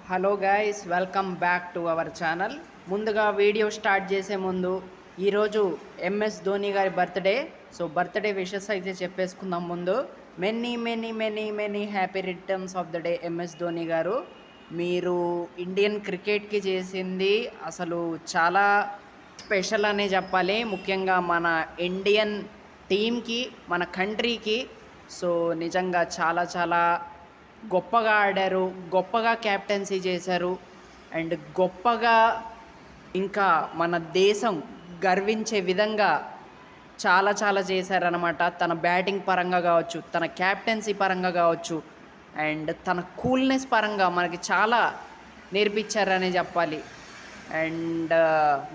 Hello guys, welcome back to our channel. ముందుగా video start చేసే ముందు ఈరోజు ఎంఎస్ ధోని గారి బర్త్డే. సో బర్త్డే విషెస్ అయితే చెప్పేసుకుందాం. ముందు many many many many happy returns of the day MS Dhoni గారు. మీరు ఇండియన్ క్రికెట్కి చేసింది అసలు చాలా స్పెషల్ అనే చెప్పాలి. ముఖ్యంగా మన ఇండియన్ టీంకి, మన కంట్రీకి. సో నిజంగా చాలా చాలా గొప్పగా ఆడారు, గొప్పగా క్యాప్టెన్సీ చేశారు, అండ్ గొప్పగా ఇంకా మన దేశం గర్వించే విధంగా చాలా చాలా చేశారనమాట. తన బ్యాటింగ్ పరంగా కావచ్చు, తన క్యాప్టెన్సీ పరంగా కావచ్చు, అండ్ తన కూల్నెస్ పరంగా మనకి చాలా నేర్పించారనే చెప్పాలి. అండ్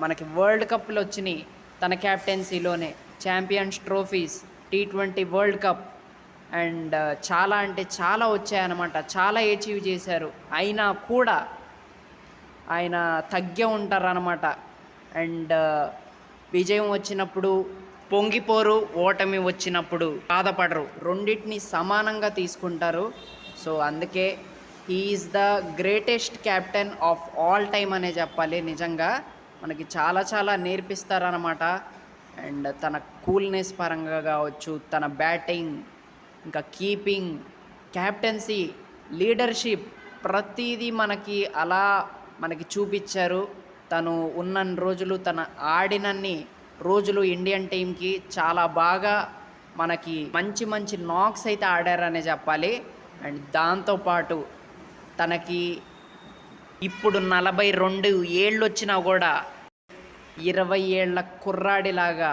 మనకి వరల్డ్ కప్లు వచ్చినాయి తన క్యాప్టెన్సీలోనే, champions trophies, T20 world cup, and చాలా అంటే చాలా వచ్చాయన్నమాట. చాలా అచీవ్ చేశారు. అయినా కూడా ఆయన తగ్గే ఉంటారన్నమాట. అండ్ విజయం వచ్చినప్పుడు పొంగిపోరు, ఓటమి వచ్చినప్పుడు బాధపడరు, రెండింటిని సమానంగా తీసుకుంటారు. సో అందుకే he's the greatest captain of all time అనే చెప్పాలి. నిజంగా మనకి చాలా చాలా నేర్పిస్తారన్నమాట. అండ్ తన కూల్నెస్ పరంగా కావచ్చు, తన బ్యాటింగ్, ఇంకా కీపింగ్, క్యాప్టెన్సీ, లీడర్షిప్, ప్రతిదీ మనకి చూపించారు. తను ఉన్న రోజులు, తన ఆడినన్ని రోజులు ఇండియన్ టీంకి చాలా బాగా మనకి మంచి మంచి నాక్స్ అయితే ఆడారనే చెప్పాలి. అండ్ దాంతోపాటు తనకి ఇప్పుడు 42 ఏళ్ళు వచ్చినా కూడా 20 ఏళ్ల కుర్రాడిలాగా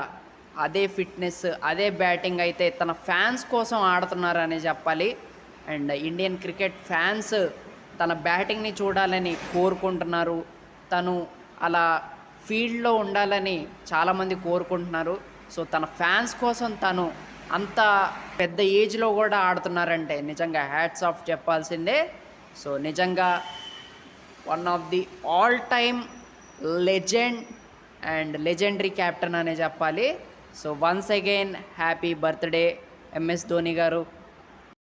అదే ఫిట్నెస్, అదే బ్యాటింగ్ అయితే తన ఫ్యాన్స్ కోసం ఆడుతున్నారని చెప్పాలి. అండ్ ఇండియన్ క్రికెట్ ఫ్యాన్స్ తన బ్యాటింగ్ని చూడాలని కోరుకుంటున్నారు. తను అలా ఫీల్డ్లో ఉండాలని చాలామంది కోరుకుంటున్నారు. సో తన ఫ్యాన్స్ కోసం తను అంత పెద్ద ఏజ్లో కూడా ఆడుతున్నారంటే నిజంగా హ్యాట్స్ ఆఫ్ చెప్పాల్సిందే. సో నిజంగా one of the all time legend and legendary captain అనే చెప్పాలి. So once again happy birthday MS Dhoni గారు.